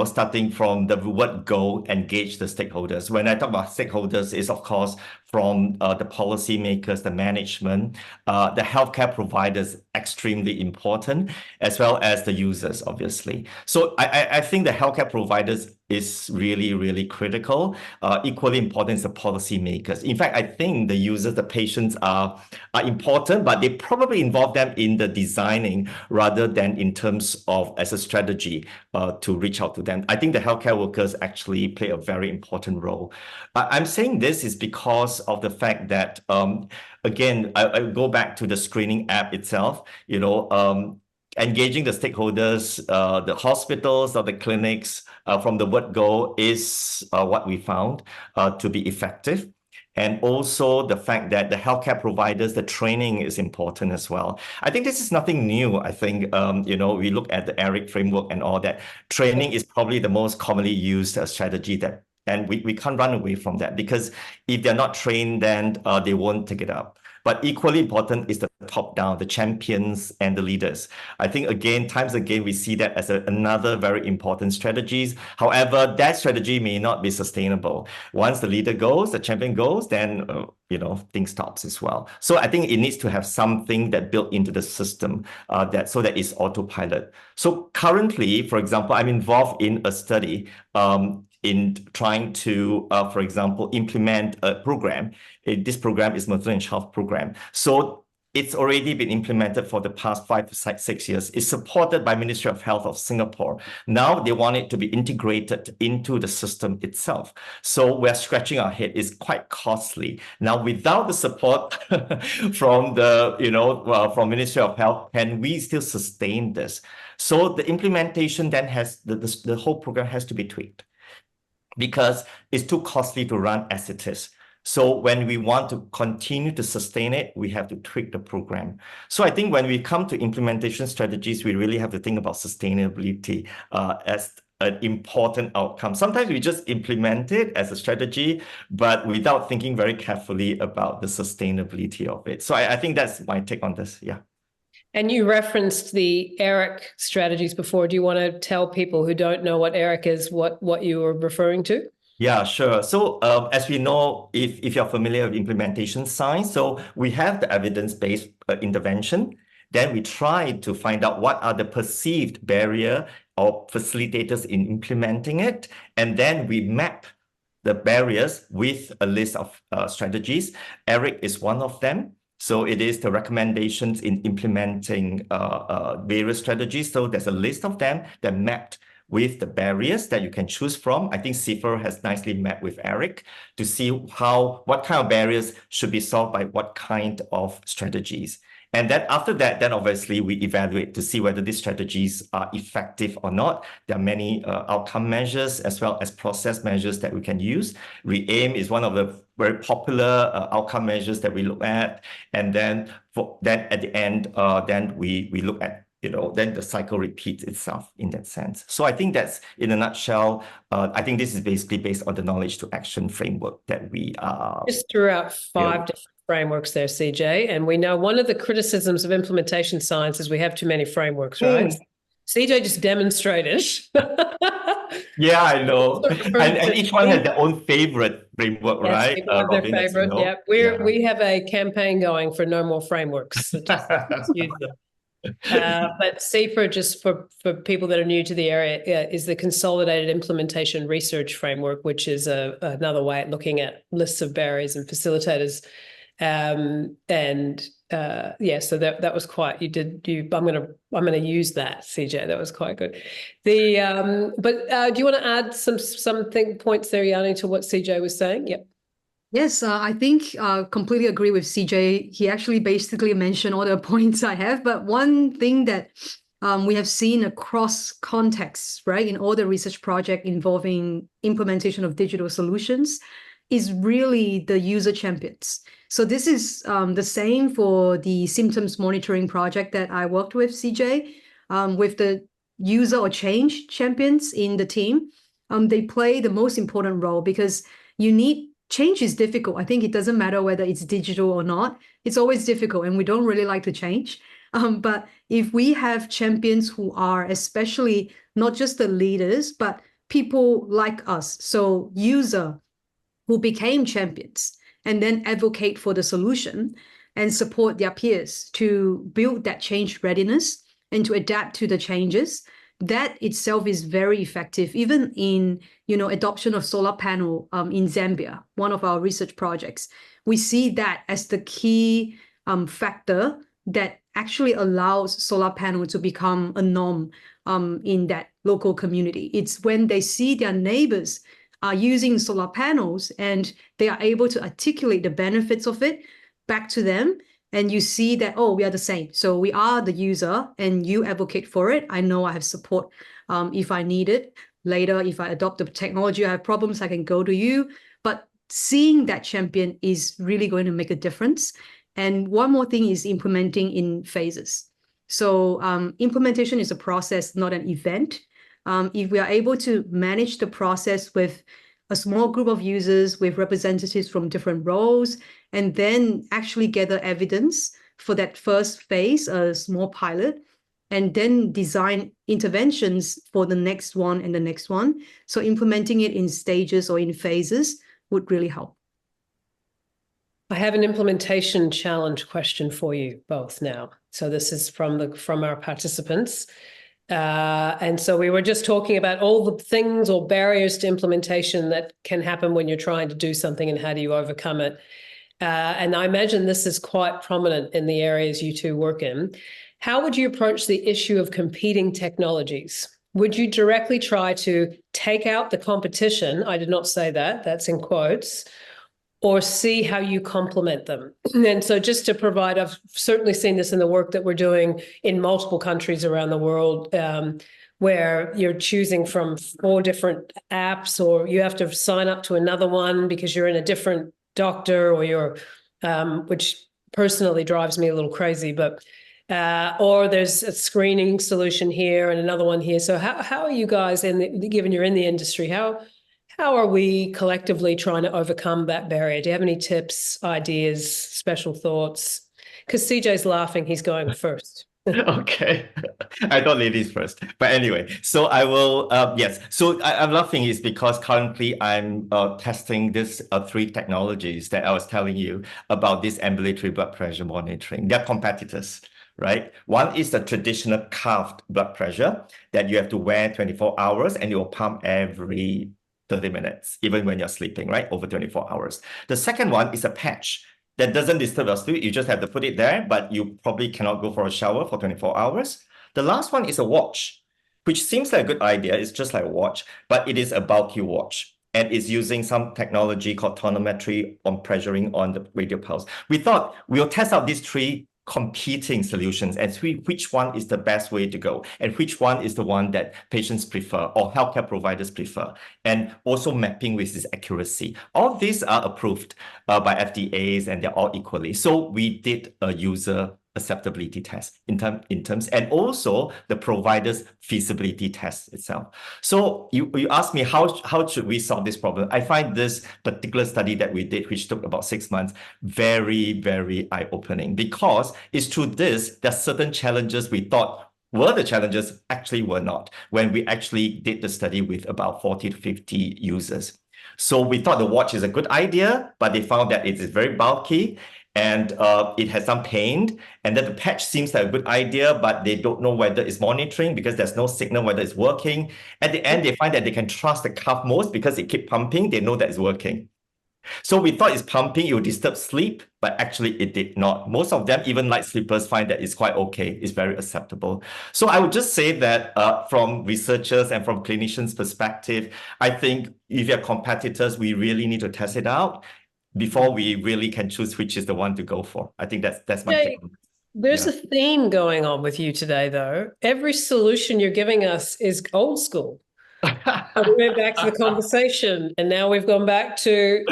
starting from the word go, engage the stakeholders. When I talk about stakeholders, is of course from the policymakers, the management, the healthcare providers, extremely important, as well as the users, obviously. So I think the healthcare providers is really, really critical. Equally important is the policymakers. In fact, I think the users, the patients are important, but they probably involve them in the designing rather than in terms of as a strategy to reach out to them. I think the healthcare workers actually play a very important role. I'm saying this is because of the fact that, again, I go back to the screening app itself, engaging the stakeholders, the hospitals or the clinics from the word go is what we found to be effective. And also the fact that the healthcare providers, the training is important as well. I think this is nothing new. I think, we look at the ERIC framework and all that. Training is probably the most commonly used strategy and we can't run away from that, because if they're not trained, then they won't take it up. But equally important is the top down, the champions and the leaders. I think, times again, we see that as another very important strategies. However, that strategy may not be sustainable. Once the leader goes, the champion goes, then, things stops as well. So I think it needs to have something that built into the system so that it's autopilot. So currently, for example, I'm involved in a study in trying to, for example, implement a program. This program is maternal and child program. So it's already been implemented for the past 5 to 6 years. It's supported by Ministry of Health of Singapore. Now they want it to be integrated into the system itself. So we're scratching our head. It's quite costly. Now, without the support from from Ministry of Health, can we still sustain this? So the implementation then the whole program has to be tweaked, because it's too costly to run as it is. So when we want to continue to sustain it, we have to tweak the program. So I think when we come to implementation strategies, we really have to think about sustainability as an important outcome. Sometimes we just implement it as a strategy, but without thinking very carefully about the sustainability of it. So I think that's my take on this. Yeah. And you referenced the ERIC strategies before. Do you want to tell people who don't know what ERIC is, what you were referring to? Yeah, sure. So as we know, if you're familiar with implementation science, so we have the evidence-based intervention. Then we try to find out what are the perceived barrier or facilitators in implementing it. And then we map the barriers with a list of strategies. ERIC is one of them. So it is the recommendations in implementing various strategies. So there's a list of them that mapped with the barriers that you can choose from. I think CIFR has nicely mapped with ERIC to see what kind of barriers should be solved by what kind of strategies. And then after that, then obviously we evaluate to see whether these strategies are effective or not. There are many outcome measures as well as process measures that we can use. Re-aim is one of the very popular outcome measures that we look at. And then at the end, then we look at, then the cycle repeats itself in that sense. So I think that's, in a nutshell, I think this is basically based on the knowledge to action framework that we just threw out 5 different frameworks there, CJ. And we know one of the criticisms of implementation science is we have too many frameworks, right? CJ just demonstrated. Yeah, I know. And each one has their own favorite framework, right? People have their favorite. Yeah. We have a campaign going for no more frameworks. So just use them. But CIFR, just for people that are new to the area, is the Consolidated Implementation Research Framework, which is another way at looking at lists of barriers and facilitators. Yeah, so that was quite, I'm gonna use that, CJ. That was quite good. Do you want to add something points there, Yenni, to what CJ was saying? Yep. Yes, I think completely agree with CJ. He actually basically mentioned all the points I have, but one thing that we have seen across contexts, right, in all the research projects involving implementation of digital solutions is really the user champions. So this is the same for the symptoms monitoring project that I worked with, CJ, with the user or change champions in the team. They play the most important role because change is difficult. I think it doesn't matter whether it's digital or not. It's always difficult, and we don't really like to change. But if we have champions who are especially not just the leaders, but people like us, so user who became champions and then advocate for the solution and support their peers to build that change readiness and to adapt to the changes, that itself is very effective, even in adoption of solar panel in Zambia, one of our research projects. We see that as the key factor that actually allows solar panel to become a norm in that local community. It's when they see their neighbors are using solar panels and they are able to articulate the benefits of it back to them. And you see that, oh, we are the same. So we are the user and you advocate for it. I know I have support if I need it. Later, if I adopt the technology, I have problems, I can go to you. But seeing that champion is really going to make a difference. And one more thing is implementing in phases. So implementation is a process, not an event. If we are able to manage the process with a small group of users with representatives from different roles, and then actually gather evidence for that first phase, a small pilot, and then design interventions for the next one and the next one. So implementing it in stages or in phases would really help. I have an implementation challenge question for you both now. So this is from our participants. And so we were just talking about all the things or barriers to implementation that can happen when you're trying to do something and how do you overcome it. And I imagine this is quite prominent in the areas you two work in. How would you approach the issue of competing technologies? Would you directly try to take out the competition? I did not say that, that's in quotes, or see how you complement them. And so just to provide, I've certainly seen this in the work that we're doing in multiple countries around the world, where you're choosing from 4 different apps, or you have to sign up to another one because you're in a different doctor, or you're, which personally drives me a little crazy, but, or there's a screening solution here and another one here. So how are you guys, given you're in the industry, how are we collectively trying to overcome that barrier? Do you have any tips, ideas, special thoughts? Because CJ's laughing, he's going first. Okay, I thought ladies first, but anyway, so I will, yes. So I'm laughing is because currently I'm testing this 3 technologies that I was telling you about, this ambulatory blood pressure monitoring. They're competitors, right? One is the traditional cuffed blood pressure that you have to wear 24 hours and it will pump every 30 minutes, even when you're sleeping, right? Over 24 hours. The second one is a patch that doesn't disturb your sleep. You just have to put it there, but you probably cannot go for a shower for 24 hours. The last one is a watch, which seems like a good idea. It's just like a watch, but it is a bulky watch. And it's using some technology called tonometry on pressuring on the radial pulse. We thought we'll test out these 3 competing solutions and see which one is the best way to go and which one is the one that patients prefer or healthcare providers prefer, and also mapping with this accuracy. All these are approved by FDAs and they're all equally. So we did a user acceptability test in terms, and also the provider's feasibility test itself. So you asked me how should we solve this problem? I find this particular study that we did, which took about 6 months, very, very eye-opening, because it's through this that certain challenges we thought were the challenges actually were not, when we actually did the study with about 40 to 50 users. So we thought the watch is a good idea, but they found that it is very bulky and it has some pain, and that the patch seems like a good idea, but they don't know whether it's monitoring because there's no signal whether it's working. At the end, they find that they can trust the cuff most because it keeps pumping. They know that it's working. So we thought it's pumping, it would disturb sleep, but actually it did not. Most of them, even light sleepers, find that it's quite okay. It's very acceptable. So I would just say that from researchers and from clinicians' perspective, I think if you have competitors, we really need to test it out before we really can choose which is the one to go for. I think that's my take. There's a theme going on with you today, though. Every solution you're giving us is old school. We went back to the conversation, and now we've gone back to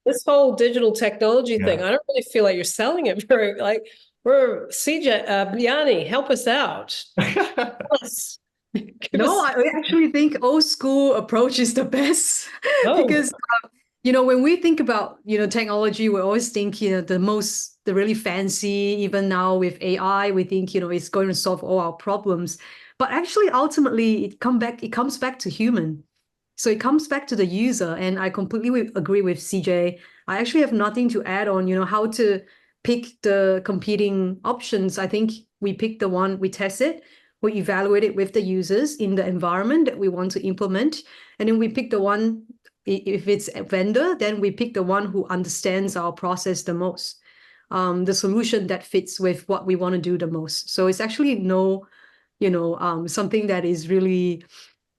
this whole digital technology thing. I don't really feel like you're selling it very we're CJ, Yenni, help us out. No, I actually think old school approach is the best because when we think about technology, we always think the really fancy. Even now with AI, we think it's going to solve all our problems. But actually, ultimately, it comes back to human. So it comes back to the user. And I completely agree with CJ. I actually have nothing to add on, how to pick the competing options. I think we pick the one, we test it, we evaluate it with the users in the environment that we want to implement. And then we pick the one, if it's a vendor, then we pick the one who understands our process the most, the solution that fits with what we want to do the most. So it's actually something that is really,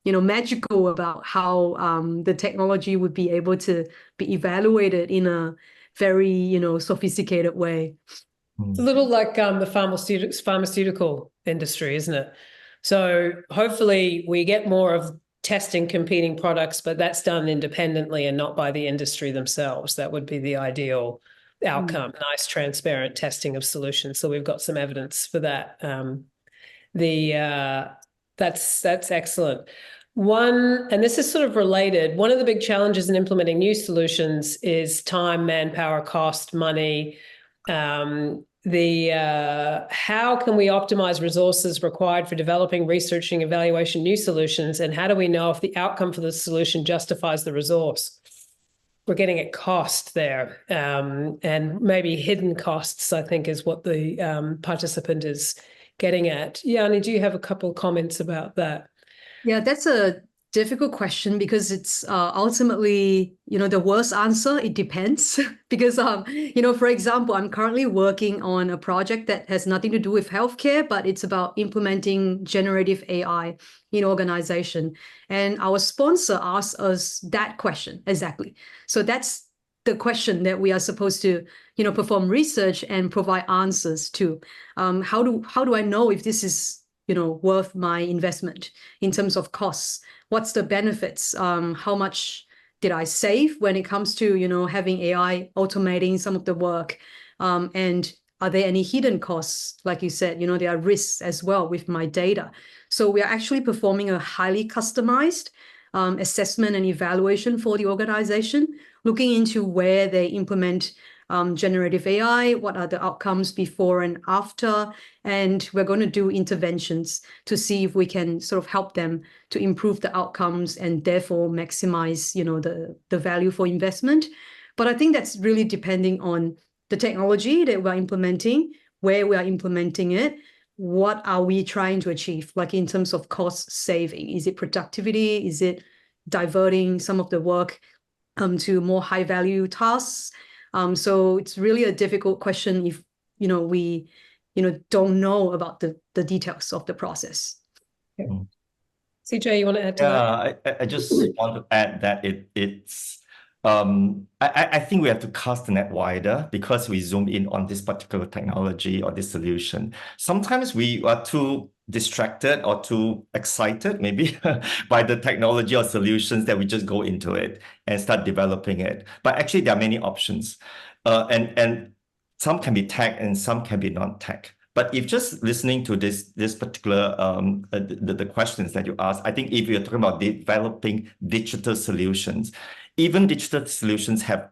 magical about how the technology would be able to be evaluated in a very, sophisticated way. It's a little like the pharmaceutical industry, isn't it? So hopefully we get more of testing competing products, but that's done independently and not by the industry themselves. That would be the ideal outcome, nice, transparent testing of solutions. So we've got some evidence for that. That's excellent. And this is sort of related, one of the big challenges in implementing new solutions is time, manpower, cost, money. How can we optimize resources required for developing, researching, evaluation new solutions, and how do we know if the outcome for the solution justifies the resource? We're getting at cost there, and maybe hidden costs, I think, is what the participant is getting at. Yenni, do you have a couple of comments about that? Yeah, that's a difficult question because it's ultimately, the worst answer, it depends. Because, for example, I'm currently working on a project that has nothing to do with healthcare, but it's about implementing generative AI in organization. And our sponsor asked us that question exactly. So that's the question that we are supposed to, perform research and provide answers to. How do I know if this is, worth my investment in terms of costs? What's the benefits? How much did I save when it comes to, having AI automating some of the work? And are there any hidden costs? Like you said, there are risks as well with my data. So we are actually performing a highly customized assessment and evaluation for the organization, looking into where they implement generative AI, what are the outcomes before and after, and we're going to do interventions to see if we can sort of help them to improve the outcomes and therefore maximize, the value for investment. But I think that's really depending on the technology that we're implementing, where we are implementing it, what are we trying to achieve, like in terms of cost saving? Is it productivity? Is it diverting some of the work to more high value tasks? So it's really a difficult question if, we, don't know about the details of the process. Yeah. CJ, you want to add to that? Yeah, I just want to add that I think we have to cast the net wider because we zoom in on this particular technology or this solution. Sometimes we are too distracted or too excited maybe by the technology or solutions that we just go into it and start developing it. But actually there are many options and some can be tech and some can be non-tech. But if just listening to this particular the questions that you asked, I think if you're talking about developing digital solutions, even digital solutions have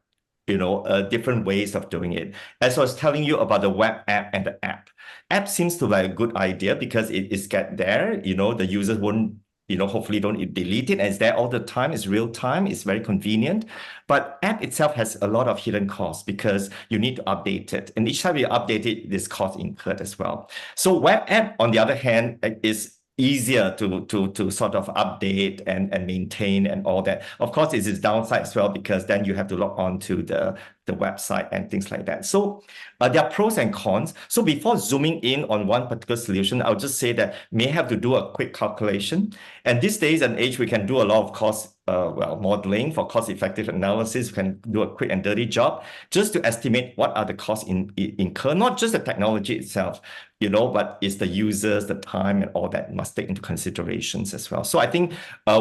different ways of doing it. As I was telling you about the web app and the app. App seems to be a good idea because it is get there, the users won't, hopefully don't delete it. And it's there all the time. It's real time. It's very convenient. But app itself has a lot of hidden costs because you need to update it. And each time you update it, this cost incurred as well. So web app, on the other hand, is easier to sort of update and maintain and all that. Of course, it is downside as well, because then you have to log on to the website and things like that. So there are pros and cons. So before zooming in on one particular solution, I'll just say that may have to do a quick calculation. And these days and age, we can do a lot of cost modeling for cost-effective analysis. We can do a quick and dirty job just to estimate what are the costs incurred, not just the technology itself, but it's the users, the time, and all that must take into considerations as well. So I think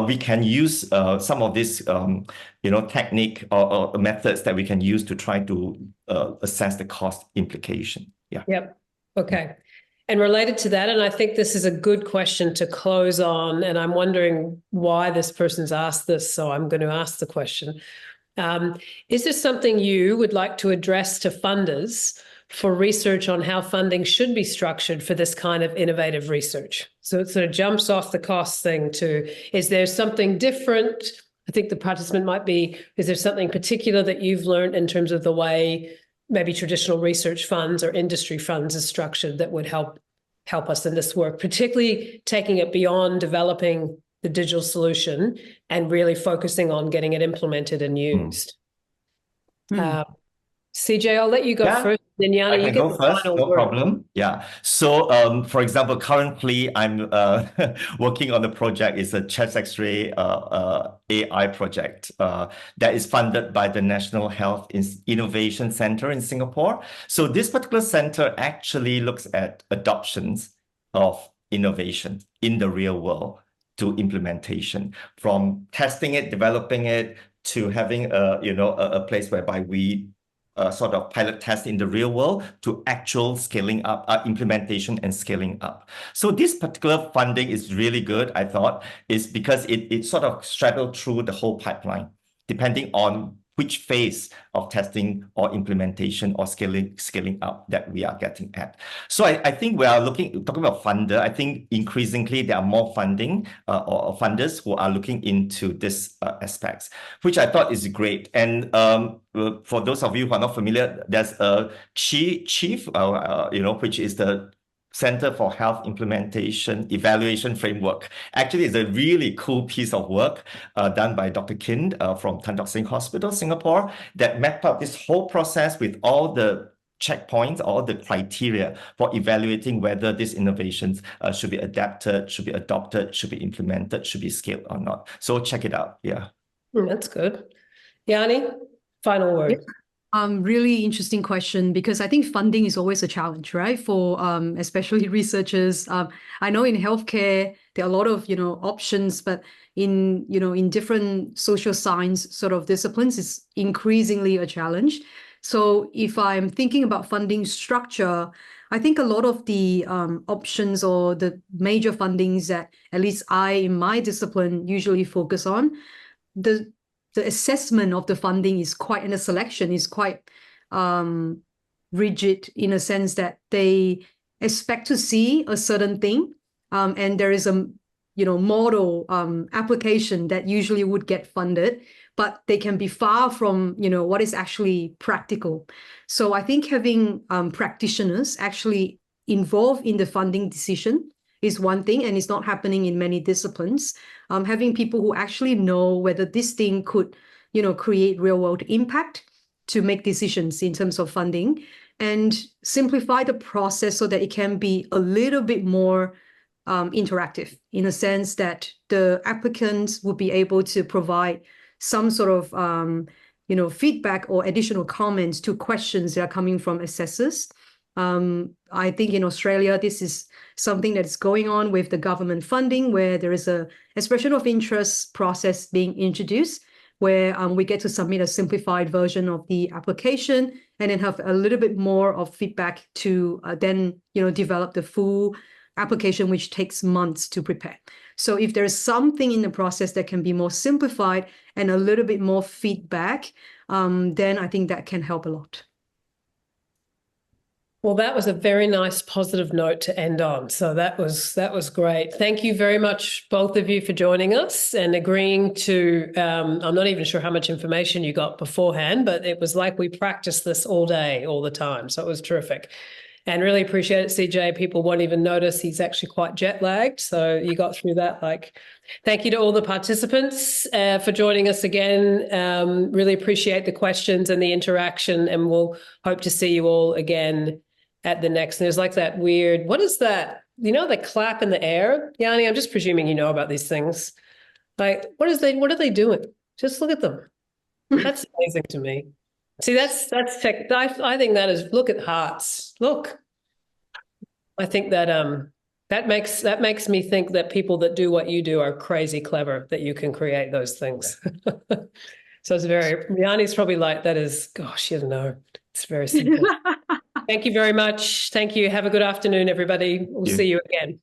we can use some of this, technique or methods that we can use to try to assess the cost implication. Yeah. Yep. Okay. And related to that, and I think this is a good question to close on, and I'm wondering why this person's asked this, so I'm going to ask the question. Is there something you would like to address to funders for research on how funding should be structured for this kind of innovative research? So it sort of jumps off the cost thing to, is there something different? I think the participant might be, is there something particular that you've learned in terms of the way maybe traditional research funds or industry funds is structured that would help us in this work, particularly taking it beyond developing the digital solution and really focusing on getting it implemented and used? CJ, I'll let you go first. Then Yenni, I can go first, no problem. Yeah. So, for example, currently I'm working on a project. It's a chest X-ray AI project that is funded by the National Health Innovation Center in Singapore. So this particular center actually looks at adoptions of innovation in the real world to implementation, from testing it, developing it, to having a place whereby we sort of pilot test in the real world to actual scaling up, implementation and scaling up. So this particular funding is really good, I thought, is because it sort of straddled through the whole pipeline, depending on which phase of testing or implementation or scaling up that we are getting at. So I think we are talking about funder. I think increasingly there are more funding or funders who are looking into this aspects, which I thought is great. And for those of you who are not familiar, there's a chief, which is the Center for Health Implementation Evaluation Framework. Actually, it's a really cool piece of work done by Dr. Kind from Tan Tock Seng Hospital, Singapore, that mapped out this whole process with all the checkpoints, all the criteria for evaluating whether these innovations should be adapted, should be adopted, should be implemented, should be scaled or not. So check it out. Yeah. That's good. Yenni, final word. Yeah. Really interesting question, because I think funding is always a challenge, right? For especially researchers. I know in healthcare, there are a lot of, options, but in different social science sort of disciplines, it's increasingly a challenge. So if I'm thinking about funding structure, I think a lot of the options or the major fundings that at least I, in my discipline, usually focus on, the assessment of the funding is quite, and the selection is quite rigid, in a sense that they expect to see a certain thing, and there is a model application that usually would get funded, but they can be far from what is actually practical. So I think having practitioners actually involved in the funding decision is one thing, and it's not happening in many disciplines. Having people who actually know whether this thing could, create real-world impact to make decisions in terms of funding, and simplify the process so that it can be a little bit more interactive, in a sense that the applicants would be able to provide some sort of, feedback or additional comments to questions that are coming from assessors. I think in Australia, this is something that's going on with the government funding, where there is a expression of interest process being introduced, where we get to submit a simplified version of the application and then have a little bit more of feedback to then, develop the full application, which takes months to prepare. So if there's something in the process that can be more simplified and a little bit more feedback, then I think that can help a lot. Well, that was a very nice positive note to end on. So that was great. Thank you very much, both of you, for joining us and agreeing to, I'm not even sure how much information you got beforehand, but it was like we practiced this all day, all the time. So it was terrific. And really appreciate it, CJ. People won't even notice he's actually quite jet lagged. So you got through that. Thank you to all the participants for joining us again. Really appreciate the questions and the interaction, and we'll hope to see you all again at the next. And there's like that weird, what is that? You know, the clap in the air? Yenni, I'm just presuming you know about these things. Like, what are they doing? Just look at them. That's amazing to me. See, that's tech. I think that is, look at hearts. Look. I think that that makes me think that people that do what you do are crazy clever, that you can create those things. So it's Yenni's probably like, that is, gosh, you don't know. It's very simple. Thank you very much. Thank you. Have a good afternoon, everybody. We'll see you again.